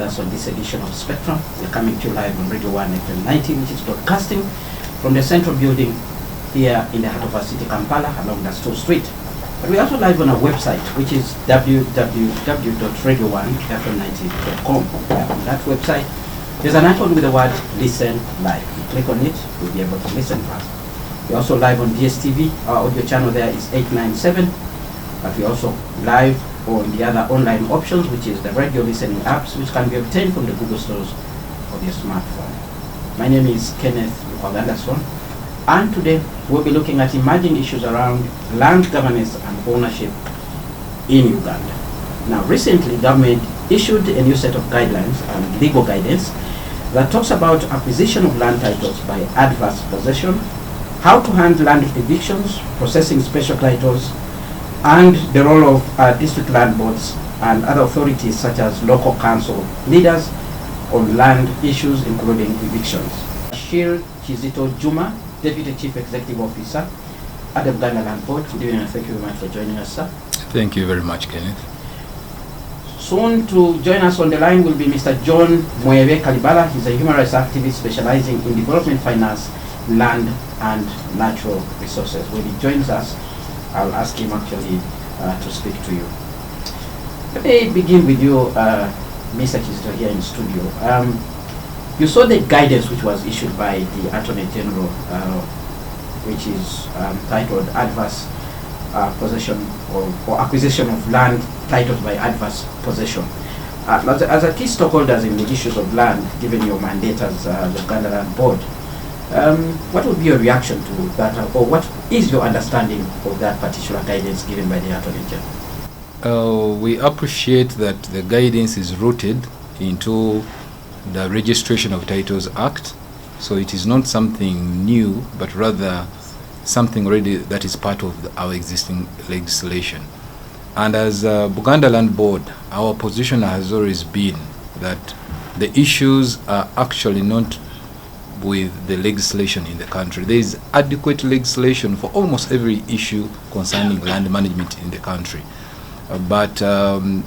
with us on this edition of Spectrum. We're coming to you live on Radio 1 FM 90, which is broadcasting from the central building here in the heart of our city, Kampala, along the Store Street. But we're also live on our website, which is www.radio1fm90.com. On that website, there's an icon with the word Listen Live. You click on it, you'll be able to listen to us. We're also live on DSTV. Our audio channel there is 897. But we're also live on the other online options, which is the radio listening apps, which can be obtained from the Google stores of your smartphone. My name is Kenneth Buganda, and today we'll be looking at emerging issues around land governance and ownership in Uganda. Now, recently, government issued a new set of guidelines and legal guidance that talks about acquisition of land titles by adverse possession, how to handle land evictions, processing special titles, and the role of district land boards and other authorities such as local council leaders on land issues, including evictions. Shil Chizito Juma, Deputy Chief Executive Officer at the Buganda Land Board. Good evening and thank you very much for joining us, sir. Thank you very much, Kenneth. Soon to join us on the line will be Mr. John Mwebe Kalibala. He's a human rights activist specializing in development finance, land and natural resources. When he joins us, I'll ask him actually to speak to you. Let me begin with you, Mr. Chizito, here in the studio. You saw the guidance which was issued by the Attorney General, which is titled Adverse Possession or Acquisition of Land Titles by Adverse Possession. As a key stakeholders in the issues of land, given your mandate as the Buganda Land Board, what would be your reaction to that, or what is your understanding of that particular guidance given by the Attorney General? We appreciate that the guidance is rooted into the Registration of Titles Act, so it is not something new, but rather something already that is part of our existing legislation. And as Buganda Land Board, our position has always been that the issues are actually not with the legislation in the country. There is adequate legislation for almost every issue concerning land management in the country. But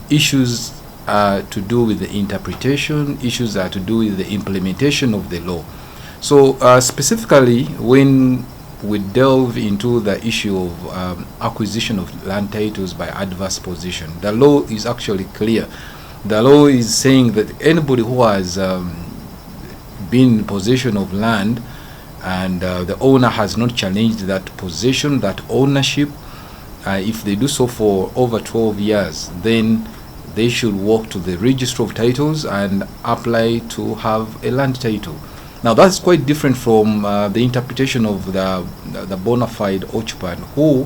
issues are to do with the interpretation, issues are to do with the implementation of the law. So specifically, when we delve into the issue of acquisition of land titles by adverse possession, the law is actually clear. The law is saying that anybody who has been in possession of land and the owner has not challenged that possession, that ownership, if they do so for over 12 years, then they should walk to the Register of Titles and apply to have a land title. Now that's quite different from the interpretation of the bona fide occupant who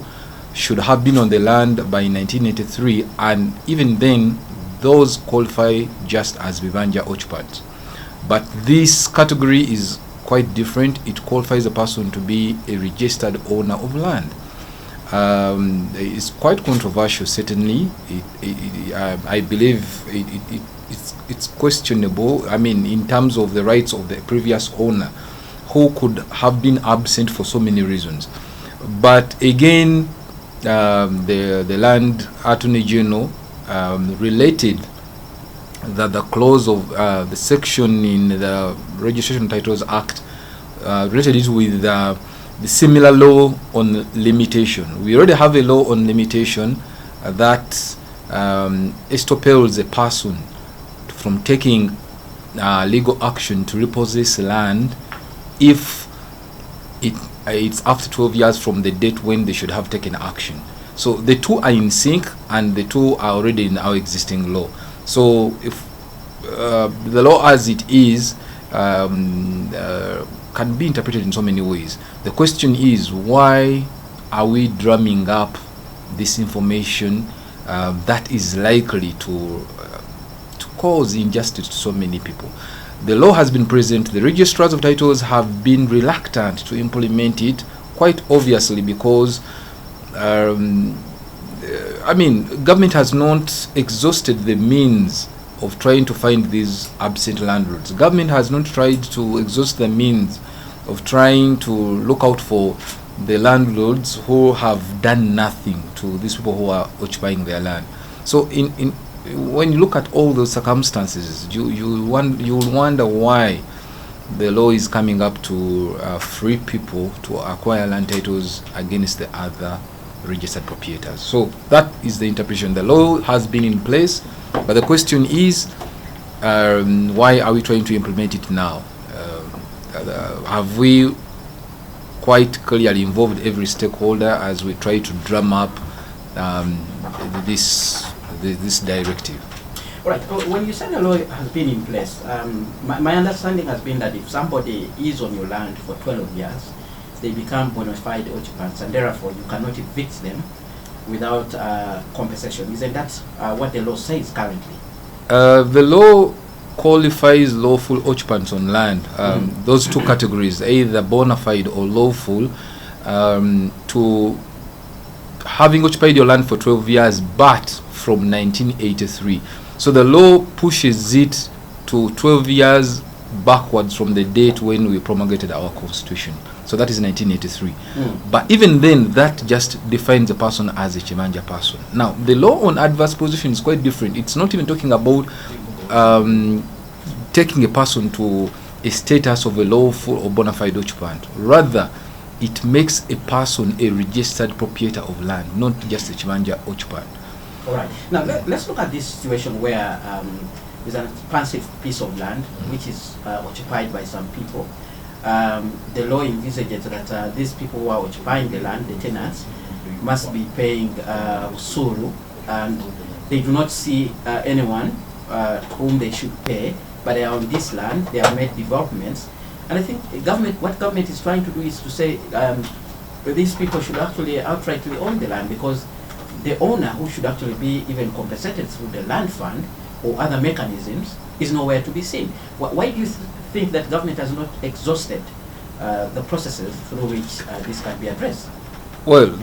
should have been on the land by 1983, and even then those qualify just as Vivanja occupants. But this category is quite different. It qualifies a person to be a registered owner of land. It's quite controversial, certainly. I believe it's questionable. I mean, in terms of the rights of the previous owner, who could have been absent for so many reasons. But again, the Land Attorney General related that the clause of the section in the Registration Titles Act related it with the similar law on limitation. We already have a law on limitation that estoppels a person from taking legal action to repossess land if it's after 12 years from the date when they should have taken action. So the two are in sync, and the two are already in our existing law. So if the law as it is can be interpreted in so many ways. The question is, why are we drumming up this information that is likely to cause injustice to so many people? The law has been present. The registrars of titles have been reluctant to implement it, quite obviously because government has not exhausted the means of trying to find these absent landlords. Government has not tried to exhaust the means of trying to look out for the landlords who have done nothing to these people who are occupying their land. So when you look at all those circumstances, you wonder why the law is coming up to free people to acquire land titles against the other registered proprietors. So that is the interpretation. The law has been in place, but the question is, why are we trying to implement it now? Have we quite clearly involved every stakeholder as we try to drum up this directive? Right. When you say the law has been in place, my understanding has been that if somebody is on your land for 12 years, they become bona fide occupants, and therefore you cannot evict them without compensation. Isn't that what the law says currently? The law qualifies lawful occupants on land, those two categories, either bona fide or lawful, to having occupied your land for 12 years, but from 1983. So the law pushes it to 12 years backwards from the date when we promulgated our constitution. So that is 1983. But even then, that just defines a person as a Chimanja person. Now, the law on adverse possession is quite different. It's not even talking about taking a person to a status of a lawful or bona fide occupant. Rather, it makes a person a registered proprietor of land, not just a Chimanja occupant. All right. Now, let's look at this situation where there's an expansive piece of land which is occupied by some people. The law envisages that these people who are occupying the land, the tenants, must be paying usuru, and they do not see anyone whom they should pay, but they are on this land, they have made developments. And I think what government is trying to do is to say these people should actually outrightly own the land, because the owner, who should actually be even compensated through the land fund or other mechanisms, is nowhere to be seen. Why do you think that government has not exhausted the processes through which this can be addressed? Well,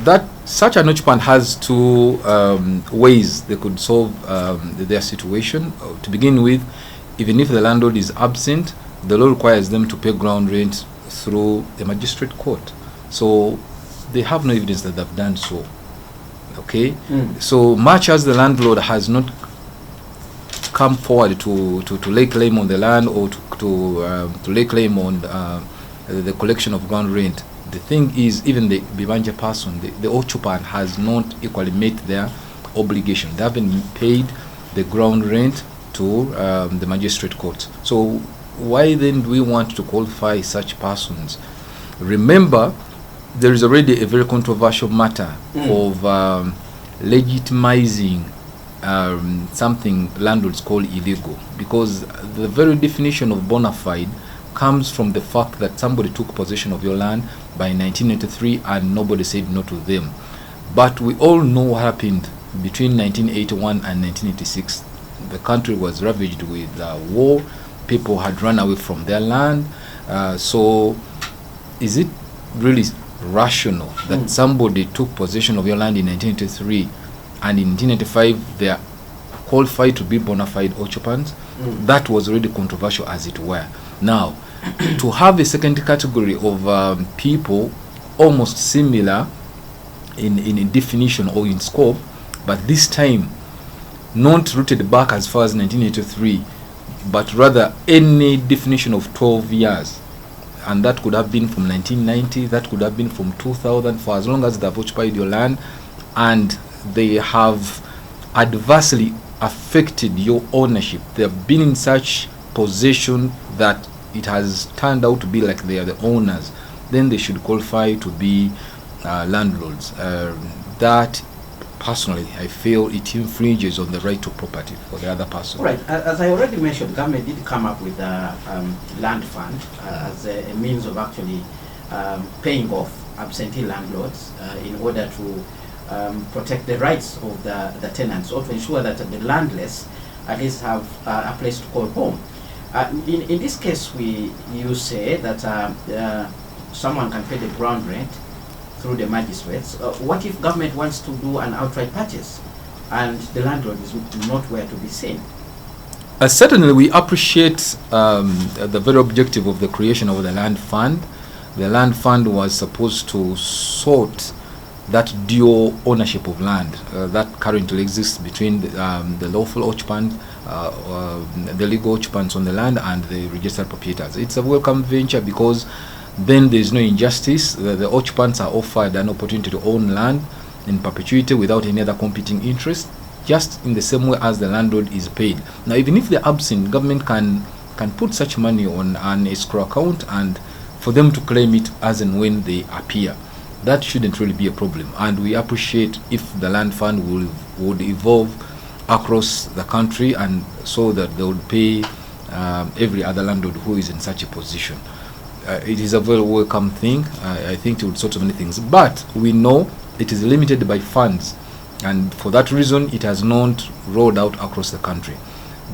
such an occupant has two ways they could solve their situation. To begin with, even if the landlord is absent, the law requires them to pay ground rent through a magistrate court. So they have no evidence that they've done so. Okay? So much as the landlord has not come forward to lay claim on the land or to lay claim on the collection of ground rent, the thing is, even the Bibanja person, the occupant, has not equally met their obligation. They haven't paid the ground rent to the magistrate court. So why then do we want to qualify such persons? Remember, there is already a very controversial matter of legitimizing something landlords call illegal, because the very definition of bona fide comes from the fact that somebody took possession of your land by 1983 and nobody said no to them. But we all know what happened between 1981 and 1986. The country was ravaged with war. People had run away from their land. So is it really rational that somebody took possession of your land in 1983 and in 1985 they are qualified to be bona fide occupants? That was already controversial, as it were. Now, to have a second category of people almost similar in definition or in scope, but this time not rooted back as far as 1983, but rather any definition of 12 years, and that could have been from 1990, that could have been from 2000, for as long as they have occupied your land and they have adversely affected your ownership. They have been in such possession that it has turned out to be like they are the owners, then they should qualify to be landlords. That, personally, I feel it infringes on the right to property for the other person. Right. As I already mentioned, government did come up with a land fund as a means of actually paying off absentee landlords in order to protect the rights of the tenants, or to ensure that the landless at least have a place to call home. In this case, you say that someone can pay the ground rent through the magistrates. What if government wants to do an outright purchase and the landlord is nowhere to be seen? Certainly, we appreciate the very objective of the creation of the land fund. The land fund was supposed to sort that dual ownership of land that currently exists between the lawful occupant, the legal occupants on the land, and the registered proprietors. It's a welcome venture because then there is no injustice. The occupants are offered an opportunity to own land in perpetuity without any other competing interest, just in the same way as the landlord is paid. Now, even if they're absent, government can put such money on an escrow account and for them to claim it as and when they appear. That shouldn't really be a problem, and we appreciate if the land fund would evolve across the country, and so that they would pay every other landlord who is in such a position. It is a very welcome thing. I think it would sort many things, but we know it is limited by funds, and for that reason it has not rolled out across the country.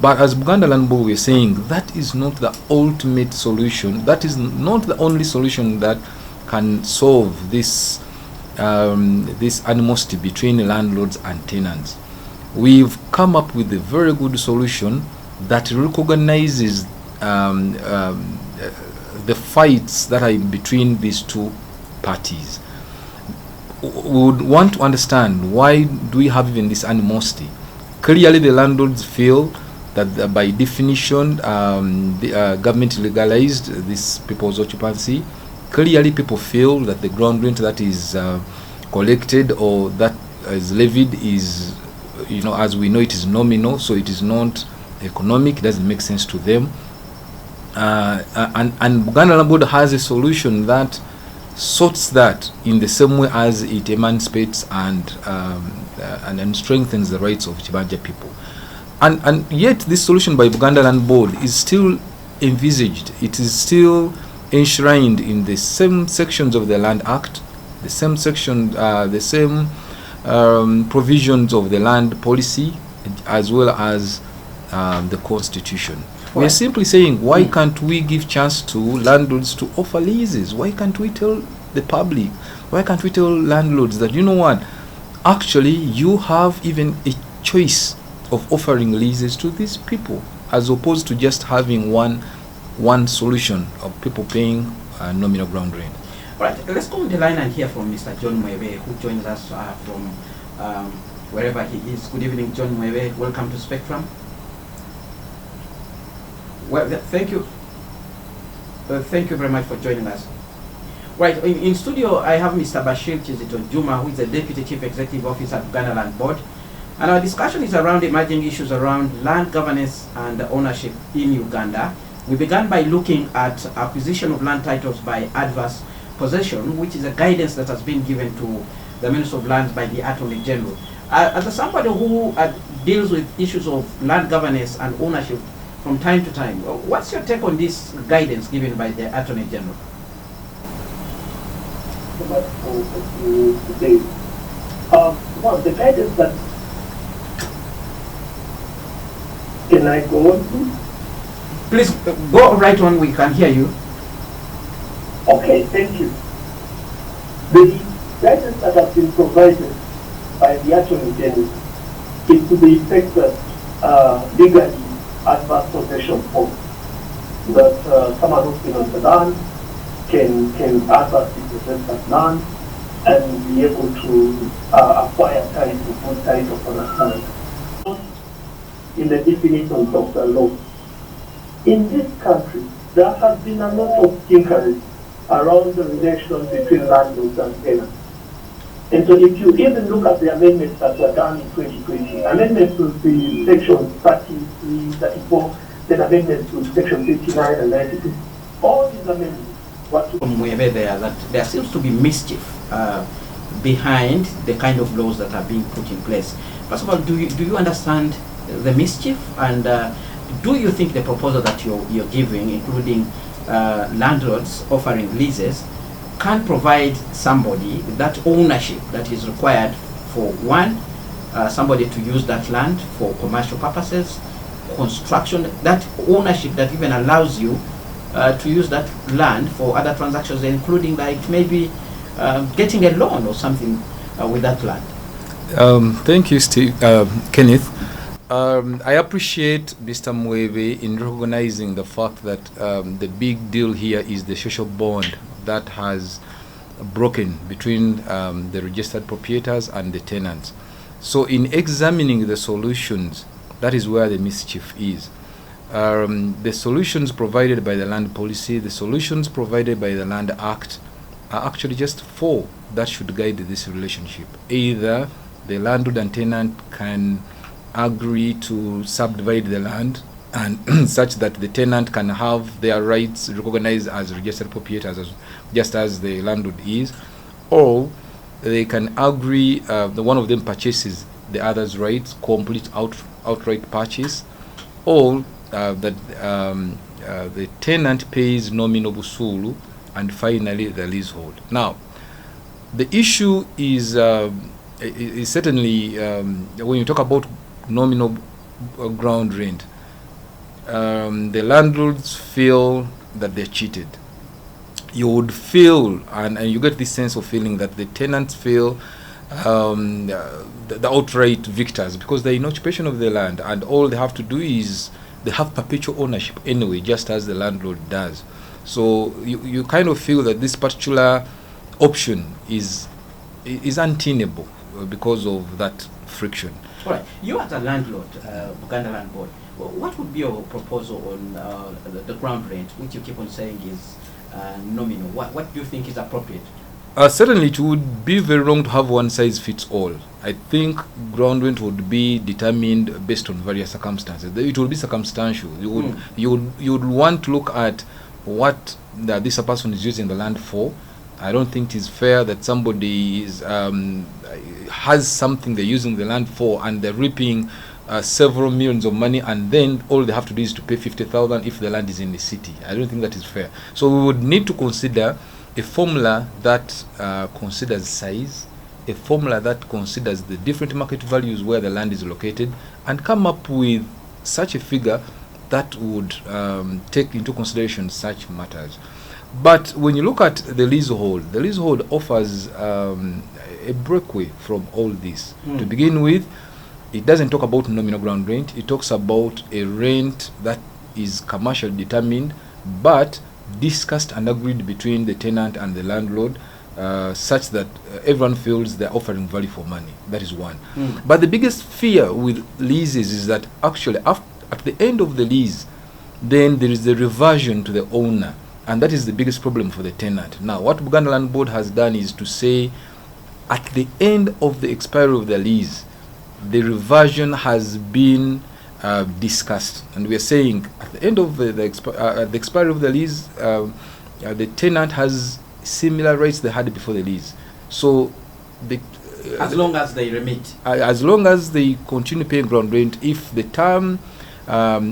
But as Buganda Land Board, we're saying that is not the ultimate solution. That is not the only solution that can solve this this animosity between landlords and tenants. We've come up with a very good solution that recognizes the fights that are between these two parties. We would want to understand, why do we have even this animosity? Clearly the landlords feel that by definition the government legalized this people's occupancy. Clearly people feel that the ground rent that is collected or that is levied is, you know, as we know, it is nominal, so it is not economic, it doesn't make sense to them. And Buganda Land Board has a solution that sorts that in the same way as it emancipates and strengthens the rights of Chibanja people. And yet this solution by Buganda Land Board is still envisaged. It is still enshrined in the same sections of the Land Act, the same section, the same provisions of the land policy, as well as the Constitution. We are simply saying, why can't we give chance to landlords to offer leases? Why can't we tell the public? Why can't we tell landlords that, you know what, actually you have even a choice of offering leases to these people, as opposed to just having one solution of people paying nominal ground rent. All right, let's go on the line and hear from Mr. John Mwebe, who joins us from wherever he is. Good evening, John Mwebe. Welcome to Spectrum. Well, thank you. Thank you very much for joining us. Right, in studio, I have Mr. Bashir Chizito Juma, who is the Deputy Chief Executive Officer at Buganda Land Board. And our discussion is around emerging issues around land governance and ownership in Uganda. We began by looking at acquisition of land titles by adverse possession, which is a guidance that has been given to the Minister of Lands by the Attorney General. As somebody who deals with issues of land governance and ownership from time to time, what's your take on this guidance given by the Attorney General? Well, the guidance that... Can I go on, please? Please go right on, we can hear you. Okay, thank you. The guidance that has been provided by the Attorney General is to the effect that legally adverse possession form, that someone who's been on the land can adversely possess that land and be able to acquire title, full title for that land. In the definitions of the law. In this country, there has been a lot of tinkering around the relations between landlords and tenants. And so if you even look at the amendments that were done in 2020, amendments to the section 33, 34, then amendments to section 59 and 92, all these amendments were to... there seems to be mischief behind the kind of laws that are being put in place. First of all, do you understand the mischief, and do you think the proposal that you're giving, including landlords offering leases, can provide somebody that ownership that is required for somebody to use that land for commercial purposes, construction, that ownership that even allows you to use that land for other transactions, including like maybe getting a loan or something with that land? Thank you, Kenneth. I appreciate Mr. Mwebe in recognizing the fact that the big deal here is the social bond that has broken between the registered proprietors and the tenants. So in examining the solutions, that is where the mischief is. The solutions provided by the land policy, the solutions provided by the Land Act are actually just four that should guide this relationship. Either the landlord and tenant can agree to subdivide the land and such that the tenant can have their rights recognized as registered proprietors, just as the landlord is, or they can agree the one of them purchases the other's rights, complete outright purchase, or that the tenant pays nominal busulu, and finally the leasehold. Now, the issue is certainly when you talk about nominal ground rent, the landlords feel that they're cheated. You would feel, and you get this sense of feeling that the tenants feel the outright victors, because they're in occupation of the land, and all they have to do is they have perpetual ownership anyway, just as the landlord does. So you kind of feel that this particular option is untenable because of that friction. All right. You as a landlord, Buganda Land Board, what would be your proposal on the ground rent, which you keep on saying is nominal? What do you think is appropriate? Certainly, it would be very wrong to have one size fits all. I think ground rent would be determined based on various circumstances. It will be circumstantial. You would want to look at what this person is using the land for. I don't think it is fair that somebody is has something they're using the land for and they're reaping several millions of money, and then all they have to do is to pay 50,000 if the land is in the city. I don't think that is fair. So we would need to consider a formula that considers size, a formula that considers the different market values where the land is located, and come up with such a figure that would take into consideration such matters. But when you look at the leasehold offers a breakaway from all this. To begin with, it doesn't talk about nominal ground rent. It talks about a rent that is commercially determined, but discussed and agreed between the tenant and the landlord, such that everyone feels they're offering value for money. That is one. But the biggest fear with leases is that actually at the end of the lease, then there is the reversion to the owner, and that is the biggest problem for the tenant. Now, what Buganda Land Board has done is to say at the end of the expiry of the lease, the reversion has been discussed, and we are saying at the end of the expiry of the lease, the tenant has similar rights they had before the lease. So, as long as they remit, as long as they continue paying ground rent, if the term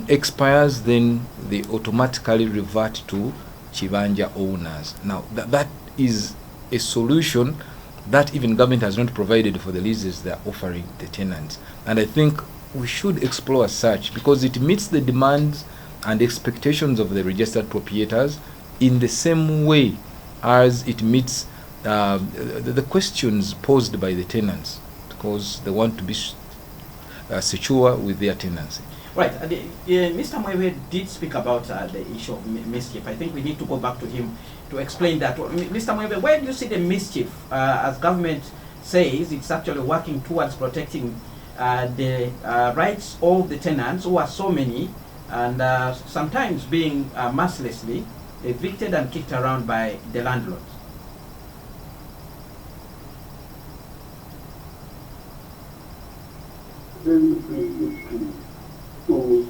expires, then they automatically revert to Chibanja owners. Now, that is a solution that even government has not provided for the leases they are offering the tenants. And I think we should explore such, because it meets the demands and expectations of the registered proprietors in the same way as it meets the questions posed by the tenants, because they want to be secure with their tenancy. Right. Mr. Mwewe did speak about the issue of mischief. I think we need to go back to him to explain that. Mr. Mwewe, where do you see the mischief? As government says, it's actually working towards protecting the rights of the tenants, who are so many, and sometimes being mercilessly evicted and kicked around by the landlords. Very briefly to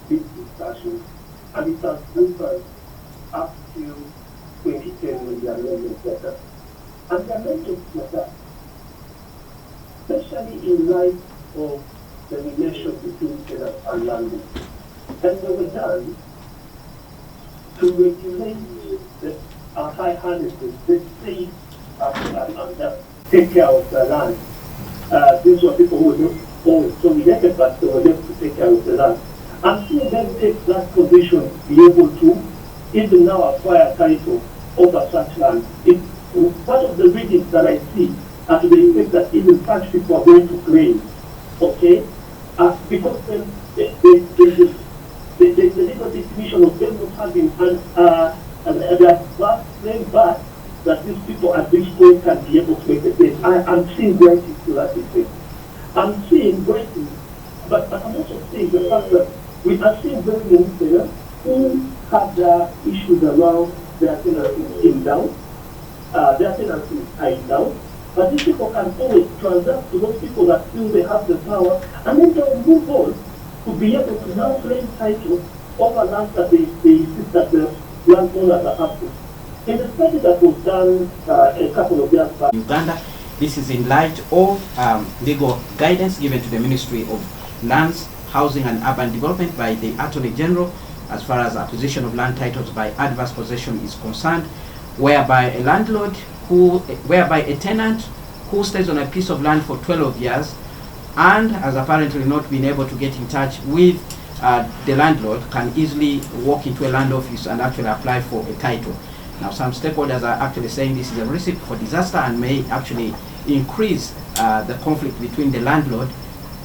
this discussion, and it has moved us up to 2010 when the amendment letter. And the amendment letter, especially in light of the relation between tenants and landlords, and they were done to regulate the high-handedness, the state and take care of the land. These were people who were not owned, so we let it, but they were left to take care of the land. And still then take that position, be able to even now acquire title over such land. Part of the readings that I see are to the effect that even such people are going to claim, okay? Because then the legal definition of them not having they are very bad that that these people at this point can be able to make the case. I'm seeing writing to that effect. I'm seeing writing, but I'm also seeing the fact that we are seeing very many players who have their issues around their tenancy in down, their tenancy is tied down, but these people can always transact to those people that feel they have the power, and then they'll move on to be able to now claim title over land that they insist that the landowners are up to. In the study that was done a couple of years back, Uganda, this is in light of legal guidance given to the Ministry of Lands, Housing and Urban Development by the Attorney General as far as acquisition of land titles by adverse possession is concerned, whereby a landlord whereby a tenant who stays on a piece of land for 12 years and has apparently not been able to get in touch with the landlord can easily walk into a land office and actually apply for a title. Now, some stakeholders are actually saying this is a recipe for disaster and may actually increase the conflict between the landlord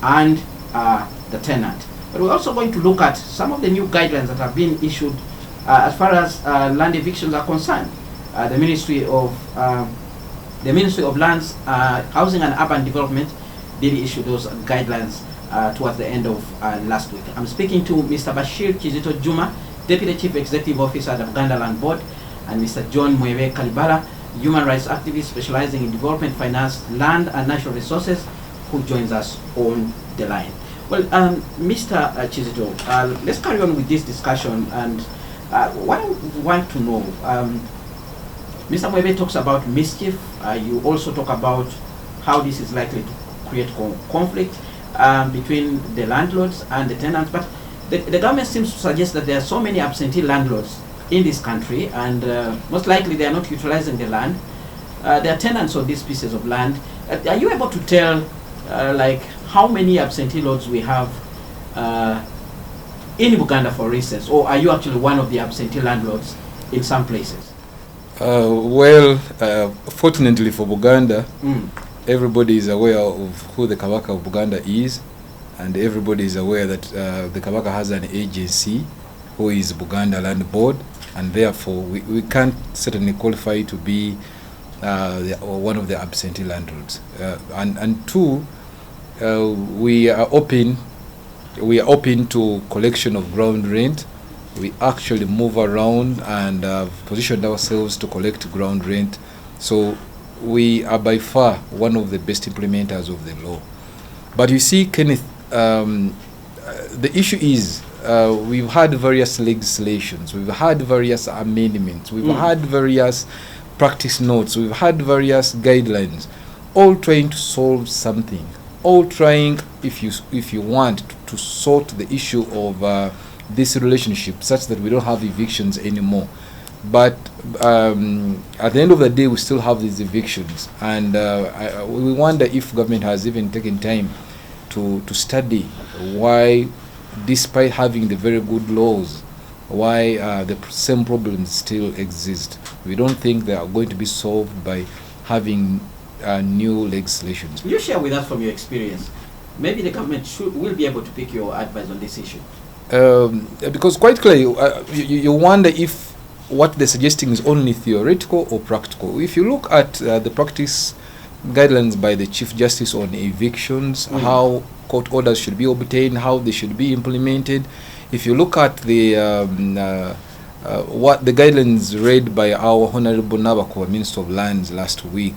and the tenant. But we're also going to look at some of the new guidelines that have been issued as far as land evictions are concerned. The Ministry of Lands, Housing and Urban Development did issue those guidelines towards the end of last week. I'm speaking to Mr. Bashir Kizito Juma, Deputy Chief Executive Officer at the Buganda Land Board, and Mr. John Mwebe Kalibala, human rights activist specializing in development, finance, land and natural resources, who joins us on the line. Well, Mr. Kizito, let's carry on with this discussion, and what I want to know, Mr. Mwebe talks about mischief. You also talk about how this is likely to create conflict between the landlords and the tenants, but the government seems to suggest that there are so many absentee landlords in this country, and most likely they are not utilizing the land. They are tenants of these pieces of land. Are you able to tell like how many absentee landlords we have in Buganda, for instance, or are you actually one of the absentee landlords in some places? Fortunately for Buganda, everybody is aware of who the Kabaka of Buganda is, and everybody is aware that the Kabaka has an agency who is Buganda Land Board, and therefore we can't certainly qualify to be one of the absentee landlords. And two, we are open to collection of ground rent. We actually move around and positioned ourselves to collect ground rent. So we are by far one of the best implementers of the law. But you see, Kenneth, the issue is we've had various legislations, we've had various amendments, we've had various practice notes, we've had various guidelines, all trying to solve something, all trying, if you want, to sort the issue of this relationship such that we don't have evictions anymore. But at the end of the day, we still have these evictions, and we wonder if government has even taken time to study why, despite having the very good laws, why the same problems still exist. We don't think they are going to be solved by having new legislations. You share with us from your experience. Maybe the government will be able to pick your advice on this issue. Because quite clearly, you wonder if what they're suggesting is only theoretical or practical. If you look at the practice guidelines by the Chief Justice on evictions, how court orders should be obtained, how they should be implemented. If you look at the what the guidelines read by our Honorable Nabako, Minister of Lands, last week,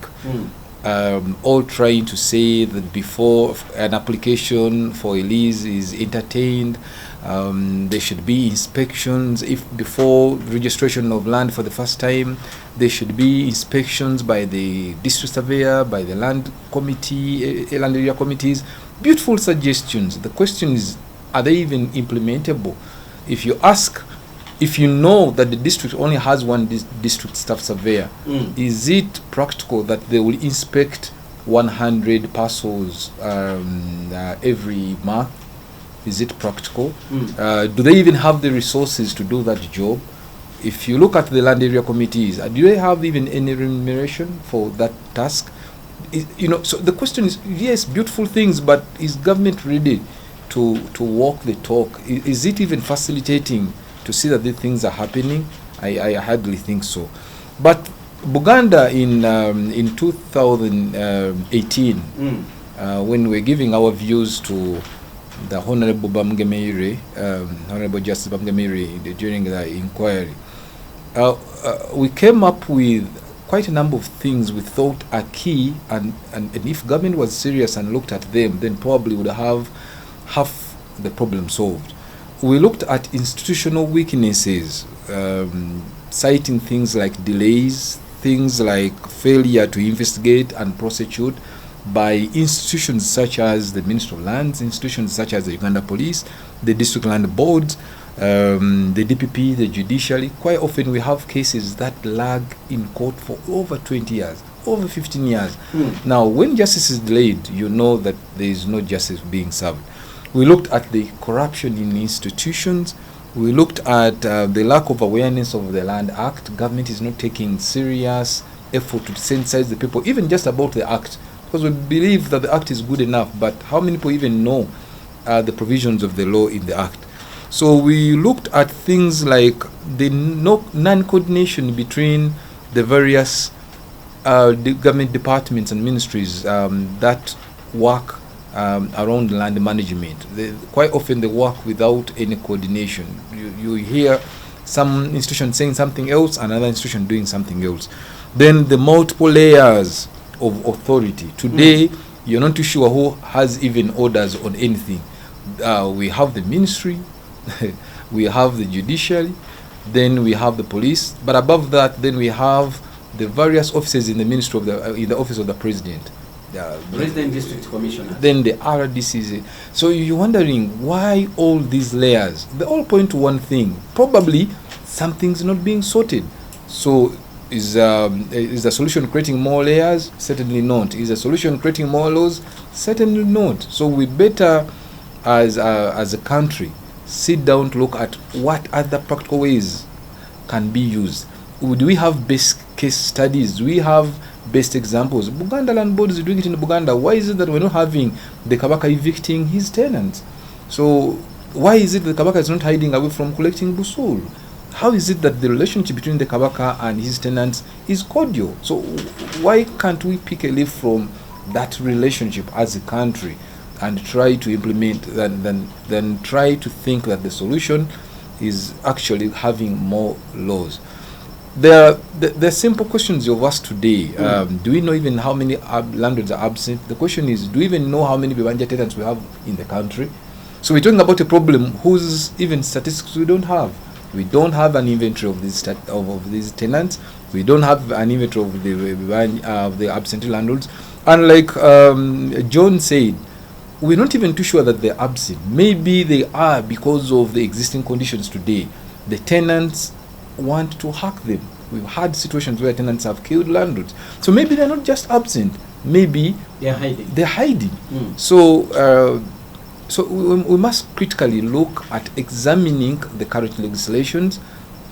all trying to say that before an application for a lease is entertained, there should be inspections. If before registration of land for the first time, there should be inspections by the district surveyor, by the land committee, land area committees. Beautiful suggestions. The question is, are they even implementable? If you ask, if you know that the district only has one district staff surveyor, is it practical that they will inspect 100 parcels every month? Is it practical? Do they even have the resources to do that job? If you look at the land area committees, do they have even any remuneration for that task? So the question is, yes, beautiful things, but is government ready to walk the talk? Is it even facilitating to see that these things are happening? I hardly think so. But Buganda in 2018, when we're giving our views to the Honorable Bamgemeire, Honorable Justice Bamgemeire during the inquiry, we came up with quite a number of things we thought are key, and if government was serious and looked at them, then probably would have half the problem solved. We looked at institutional weaknesses, citing things like delays, things like failure to investigate and prosecute by institutions such as the Ministry of Lands, institutions such as the Uganda Police, the District Land Boards, the DPP, the judiciary. Quite often we have cases that lag in court for over 20 years, over 15 years. Now, when justice is delayed, you know that there is no justice being served. We looked at the corruption in institutions. We looked at the lack of awareness of the Land Act. Government is not taking serious effort to sensitize the people, even just about the Act, because we believe that the Act is good enough, but how many people even know the provisions of the law in the Act? So we looked at things like the non-coordination between the various the government departments and ministries that work around land management. Quite often they work without any coordination. You hear some institution saying something else, another institution doing something else. Then the multiple layers of authority. Today, you're not too sure who has even orders on anything. We have the ministry, we have the judiciary, then we have the police, but above that, then we have the various offices in the ministry of in the office of the president. President District Commissioner. Then the RDCs. So you're wondering why all these layers? They all point to one thing. Probably something's not being sorted. So is the solution creating more layers? Certainly not. Is the solution creating more laws? Certainly not. So we better, as a country, sit down to look at what other practical ways can be used. Do we have best case studies? Do we have best examples? Buganda Land Board is doing it in Buganda. Why is it that we're not having the Kabaka evicting his tenants? So why is it that Kabaka is not hiding away from collecting busul? How is it that the relationship between the Kabaka and his tenants is cordial? So why can't we pick a leaf from that relationship as a country and try to implement, then try to think that the solution is actually having more laws? The simple questions you've asked today. Do we know even how many landlords are absent? The question is, do we even know how many Bibanja tenants we have in the country? So we're talking about a problem whose even statistics we don't have. We don't have an inventory of these tenants. We don't have an inventory of the absentee landlords. And like John said, we're not even too sure that they're absent. Maybe they are because of the existing conditions today. The tenants want to hack them. We've had situations where tenants have killed landlords. So maybe they're not just absent. Maybe they're hiding. They're hiding. So we must critically look at examining the current legislations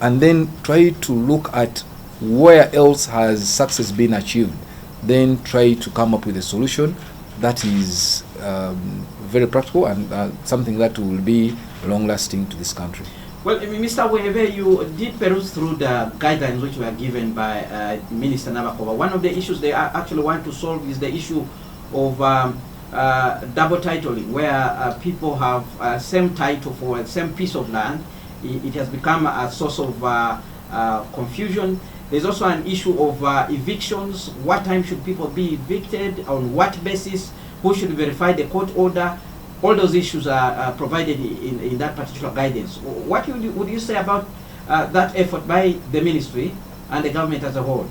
and then try to look at where else has success been achieved. Then try to come up with a solution that is very practical and something that will be long-lasting to this country. Well, Mr. Wehebe, you did peruse through the guidelines which were given by Minister Nabakova. One of the issues they actually want to solve is the issue of double titling, where people have same title for the same piece of land. It has become a source of confusion. There's also an issue of evictions. What time should people be evicted? On what basis? Who should verify the court order? All those issues are provided in that particular guidance. What would you say about that effort by the ministry and the government as a whole?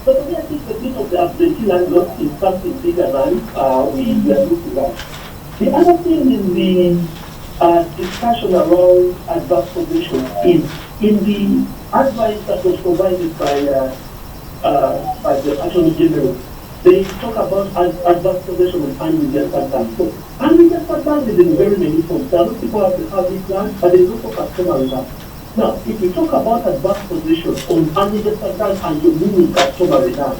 So I think the bit of the absentee landlord is something bigger than we are looking at. The other thing is the discussion around adverse possession is in the advice that was provided by the Attorney General. They talk about adverse possession and unregistered land. So unregistered land is in very many forms. There are not people have to have this land, but there is also customary land. Now, if we talk about adverse possession on unregistered land and you mean customary land,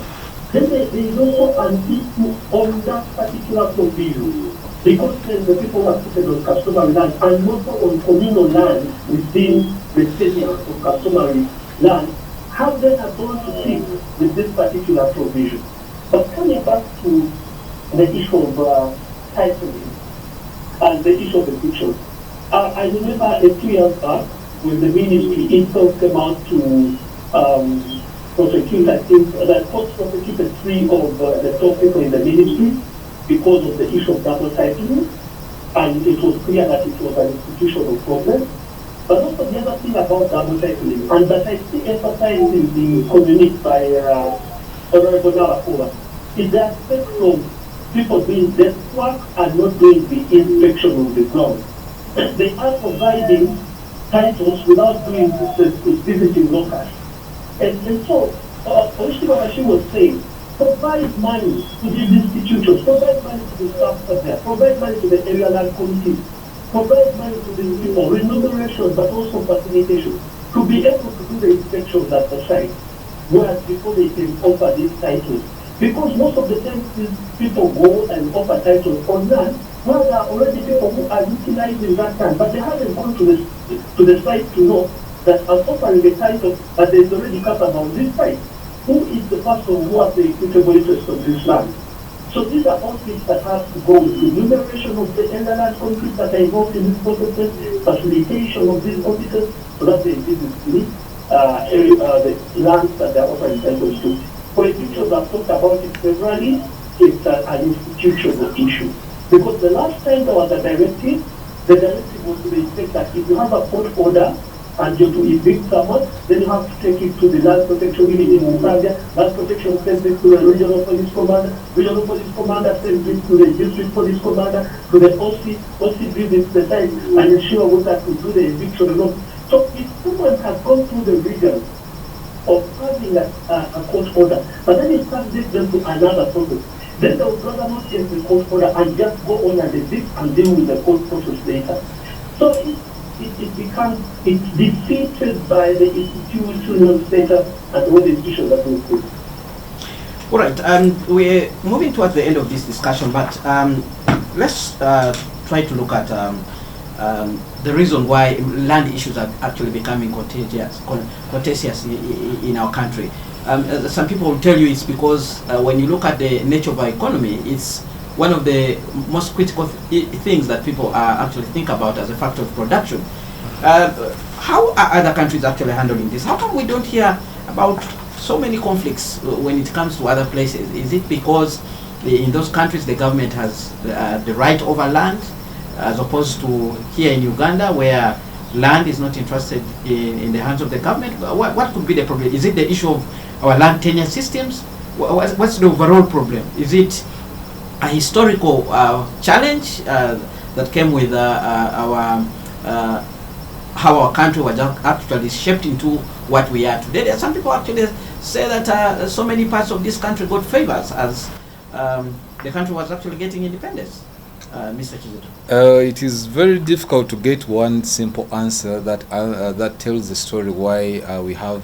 then there is also an issue on that particular provision. Because then the people are put on customary land and also on communal land within the statement of customary land how they are going to fit with this particular provision. But coming back to the issue of titling and the issue of eviction, I remember a few years back when the ministry itself came out to prosecute, I think, the court prosecuted 3 of the top people in the ministry because of the issue of double titling, and it was clear that it was an institutional problem. But also the other thing about double titling, and that I see emphasized in the communique by Honorable Nalakola, is the aspect of people doing desk work and not doing the inspection of the ground. They are providing titles without doing the visiting locals. And so, Oshibamashi was saying, provide money to these institutions, provide money to the staff there, provide money to the area land committees, provide money to these people, remuneration, but also facilitation, to be able to do the inspections at the site, whereas before they can offer these titles. Because most of the time, these people go and offer titles on land, where there are already people who are utilizing that land, but they haven't gone to the site to know that I'm offering a title, but there's already customer on this site. Who is the person who has the equitable interest of this land? So these are all things that have to go with remuneration of the land conflicts that are involved in this process, facilitation of these officers, so that they visit the lands that they are offering titles to. For evictions, I've talked about it severally, it's an institutional issue. Because the last time there was a directive, the directive was to the effect that if you have a court order and you're to evict someone, then you have to take it to the land protection unit in Zambia. Land protection sends it to the regional police commander sends it to the district police commander, to the OC visits the site and ensure whether to do the eviction or not. So if someone has gone through the region of having a court order, but then it subjects them to another process, then they would rather not change the court order and just go on and evict and deal with the court process later. So it's defeated by the institutional status and all the institutions that we put. All right, we're moving towards the end of this discussion, but let's try to look at the reason why land issues are actually becoming contentious in our country. Some people will tell you it's because when you look at the nature of our economy, it's one of the most critical things that people actually think about as a factor of production. How are other countries actually handling this? How come we don't hear about so many conflicts when it comes to other places? Is it because in those countries the government has the right over land, as opposed to here in Uganda where land is not entrusted in the hands of the government? What could be the problem? Is it the issue of our land tenure systems? What's the overall problem? Is it a historical challenge that came with how our country was actually shaped into what we are today? There are some people actually say that so many parts of this country got favors as the country was actually getting independence. Mr. Kizito. It is very difficult to get one simple answer that tells the story why we have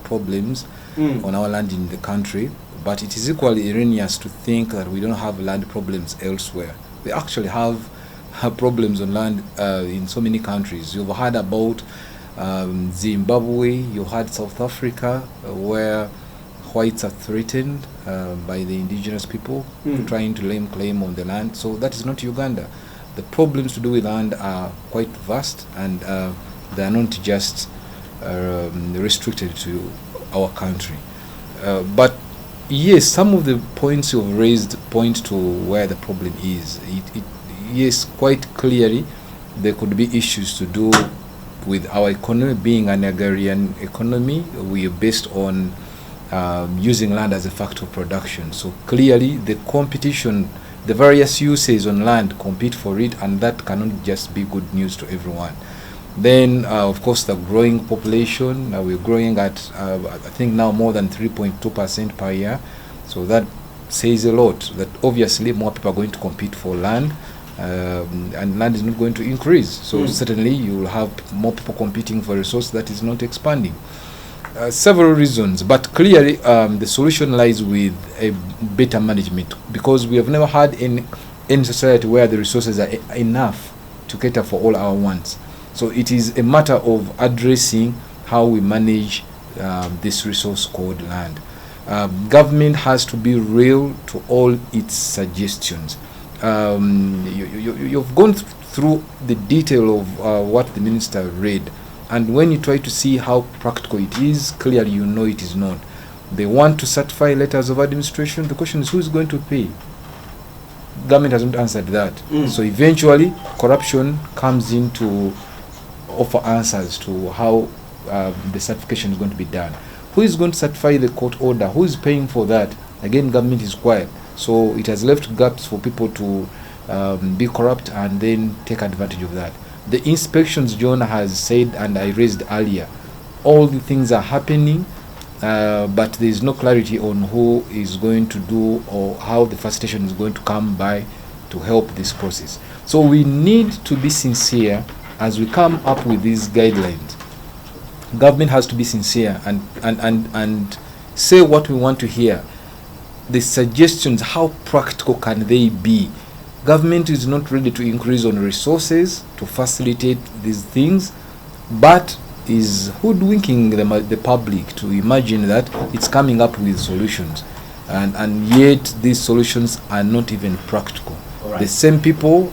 problems on our land in the country. But it is equally erroneous to think that we don't have land problems elsewhere. We actually have problems on land in so many countries. You've heard about Zimbabwe, you had South Africa, where whites are threatened by the indigenous people trying to lay claim on the land. So that is not Uganda. The problems to do with land are quite vast, and they are not just restricted to our country. But yes, some of the points you've raised point to where the problem is. Yes, quite clearly, there could be issues to do with our economy being an agrarian economy. We are based on using land as a factor of production. So clearly, the competition, the various uses on land compete for it, and that cannot just be good news to everyone. Then, of course, the growing population, we're growing at, I think now more than 3.2% per year. So that says a lot, that obviously more people are going to compete for land, and land is not going to increase. So certainly you will have more people competing for a resource that is not expanding. Several reasons, but clearly the solution lies with a better management, because we have never had in society where the resources are enough to cater for all our wants. So it is a matter of addressing how we manage this resource called land. Government has to be real to all its suggestions. You've gone through the detail of what the minister read, and when you try to see how practical it is, clearly you know it is not. They want to certify letters of administration. The question is, who is going to pay? Government hasn't answered that. So eventually corruption comes in to offer answers to how the certification is going to be done. Who is going to certify the court order? Who is paying for that? Again, government is quiet. So it has left gaps for people to be corrupt and then take advantage of that. The inspections John has said, and I raised earlier, all the things are happening, but there is no clarity on who is going to do or how the facilitation is going to come by to help this process. So we need to be sincere as we come up with these guidelines. Government has to be sincere and say what we want to hear. The suggestions, how practical can they be? Government is not ready to increase on resources to facilitate these things, but is hoodwinking the public to imagine that it's coming up with solutions, and yet these solutions are not even practical. Right. The same people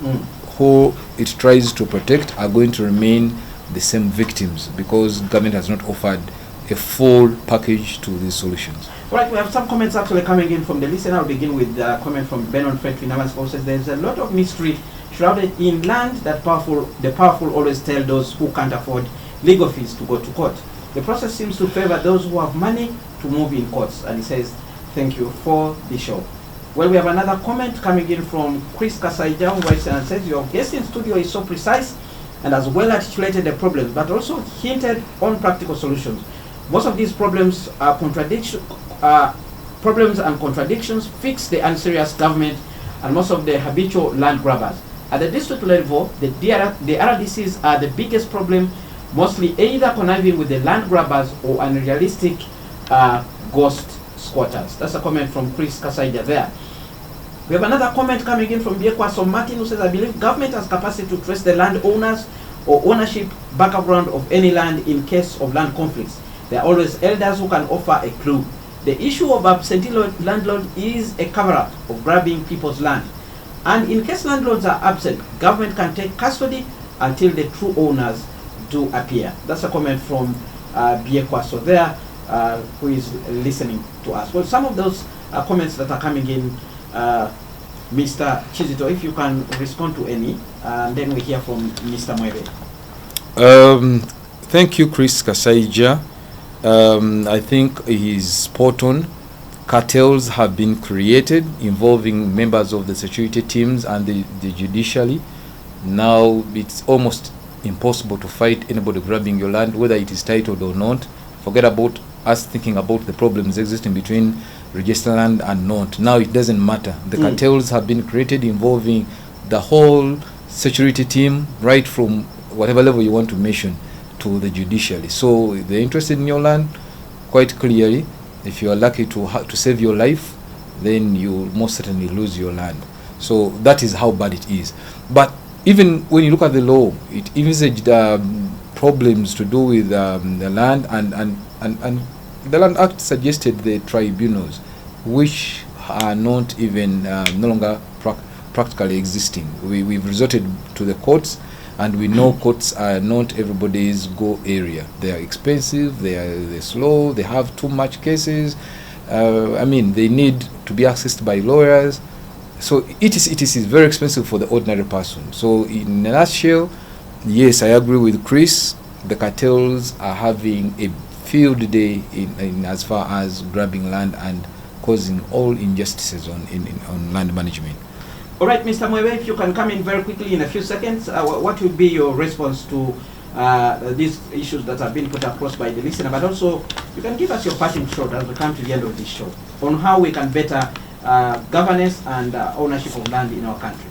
who it tries to protect are going to remain the same victims because government has not offered a full package to these solutions. All right, we have some comments actually coming in from the listener. I'll begin with a comment from Benon Fredkin. Says there's a lot of mystery shrouded in land that the powerful always tell those who can't afford legal fees to go to court. The process seems to favor those who have money to move in courts. And he says, thank you for the show. Well, we have another comment coming in from Chris Kasaija, who writes and says, your guest in studio is so precise and has well articulated the problems, but also hinted on practical solutions. Most of these problems are problems and contradictions fix the unserious government and most of the habitual land grabbers. At the district level, the RDCs are the biggest problem, mostly either conniving with the land grabbers or unrealistic ghost squatters. That's a comment from Chris Kasaija there. We have another comment coming in from Biekwaso Martin, who says, I believe government has capacity to trace the landowners or ownership background of any land in case of land conflicts. There are always elders who can offer a clue. The issue of absentee landlord is a cover-up of grabbing people's land. And in case landlords are absent, government can take custody until the true owners do appear. That's a comment from Biekwaso there, who is listening to us. Well, some of those comments that are coming in, Mr. Chizito, if you can respond to any, and then we hear from Mr. Mwebe. Thank you, Chris Kasaija. I think he's spot on. Cartels have been created involving members of the security teams and the judiciary. Now it's almost impossible to fight anybody grabbing your land, whether it is titled or not. Forget about us thinking about the problems existing between registered land and not. Now it doesn't matter. The cartels have been created involving the whole security team, right from whatever level you want to mention to the judiciary. So they're interested in your land quite clearly. If you are lucky to save your life, then you most certainly lose your land. So that is how bad it is. But even when you look at the law, it envisaged problems to do with the land, and the Land Act suggested the tribunals, which are not even no longer practically existing. We've resorted to the courts, and we know courts are not everybody's go area. They are expensive, they're slow, they have too much cases. I mean, they need to be accessed by lawyers. So it is very expensive for the ordinary person. So in a nutshell, yes, I agree with Chris. The cartels are having a field day in as far as grabbing land and causing all injustices on land management. All right, Mr. Mwebe, if you can come in very quickly in a few seconds, what would be your response to these issues that have been put across by the listener, but also you can give us your parting shot as we come to the end of this show on how we can better governance and ownership of land in our country.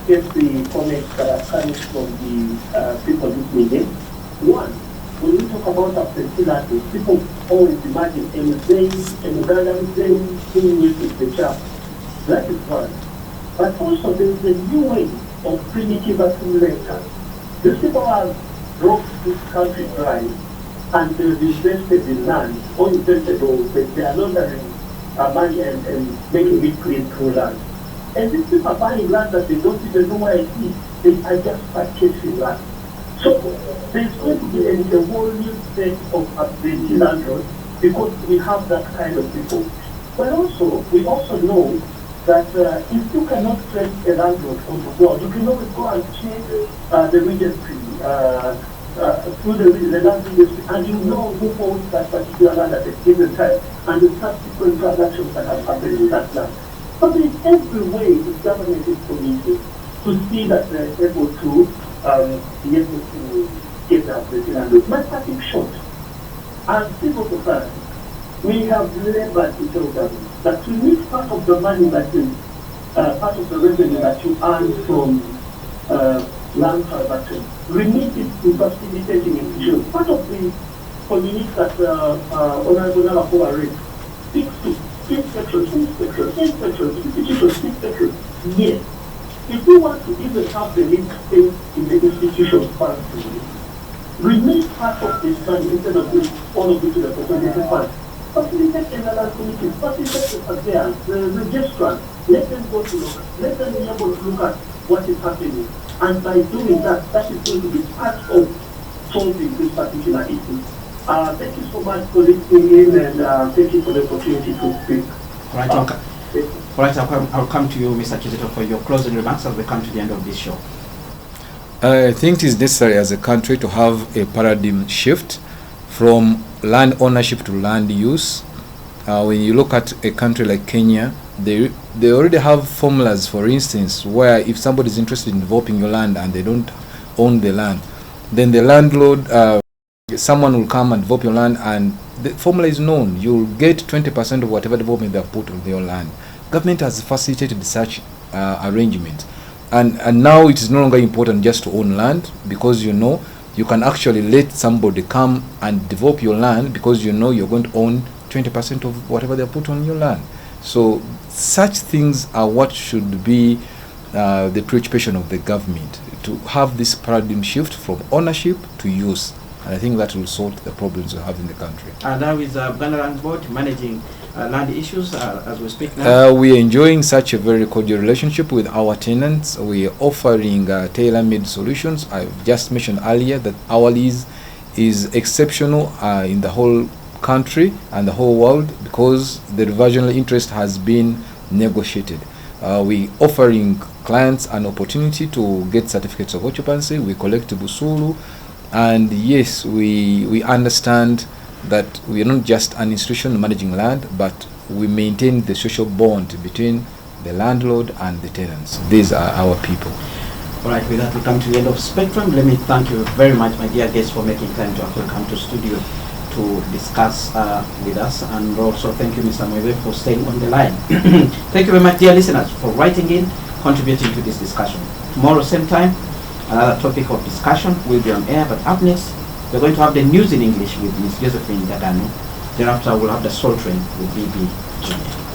Yes, the comments that are coming from the people listening in. One, when we talk about absentee landlords, people always imagine a Uganda who uses the child. That is one. But also there is a new way of primitive accumulation. These people have broke this country dry and they've invested in land, or invested or they are laundering money and making it clean through land. And these people are buying land that they don't even know where it is. They are just purchasing land. So there's going to be a whole new set of updated landlords because we have that kind of people. But also, we also know that if you cannot trace a landlord on the board, you can always go and check the registry through the land registry, and you know who owns that particular land at a given time and the subsequent transactions that have happened with that land. But in every way, the government is committed to see that they're able to be able to get the updated landlord. My parting short, as civil society, we have labored to tell government that we need part of the money that is part of the revenue that you earn from land transactions. We need it to facilitating institutions. Part of the communities that Honorable Nalakoa raised speaks to inspections, institutions. Yes. If we want to even have the link space in the institution fund, we need part of this money instead of doing all of it to the consolidated fund. Facilitate NLR committees, facilitate the surveyors, the registrars, let them go to look, let them be able to look at what is happening. And by doing that, that is going to be part of solving this particular issue. Thank you so much for listening in, and thank you for the opportunity to speak. All right, all right, I'll come to you, Mr. Kizito, for your closing remarks as we come to the end of this show. I think it is necessary as a country to have a paradigm shift from land ownership to land use. When you look at a country like Kenya, they already have formulas, for instance, where if somebody is interested in developing your land and they don't own the land, then the landlord, someone will come and develop your land, and the formula is known. You'll get 20% of whatever development they have put on your land. Government has facilitated such arrangement, and now it is no longer important just to own land, because you know you can actually let somebody come and develop your land because you know you're going to own 20% of whatever they put on your land. So such things are what should be the preoccupation of the government, to have this paradigm shift from ownership to use. And I think that will solve the problems we have in the country. And now is Buganda Land Board managing land issues as we speak now? We are enjoying such a very cordial relationship with our tenants. We are offering tailor-made solutions. I've just mentioned earlier that our lease is exceptional in the whole country and the whole world because the reversionary interest has been negotiated. We offering clients an opportunity to get certificates of occupancy. We collect busulu, and yes, we understand that we are not just an institution managing land, but we maintain the social bond between the landlord and the tenants. These are our people. All right, with that we come to the end of Spectrum. Let me thank you very much, my dear guests, for making time to actually come to studio to discuss with us, and also thank you, Mr. Mwebe, for staying on the line. Thank you very much, dear listeners, for writing in, contributing to this discussion. Tomorrow, same time, another topic of discussion will be on air, but up next, we're going to have the news in English with Ms. Josephine Dadano. Thereafter, we'll have the Soul Train with BB Jr.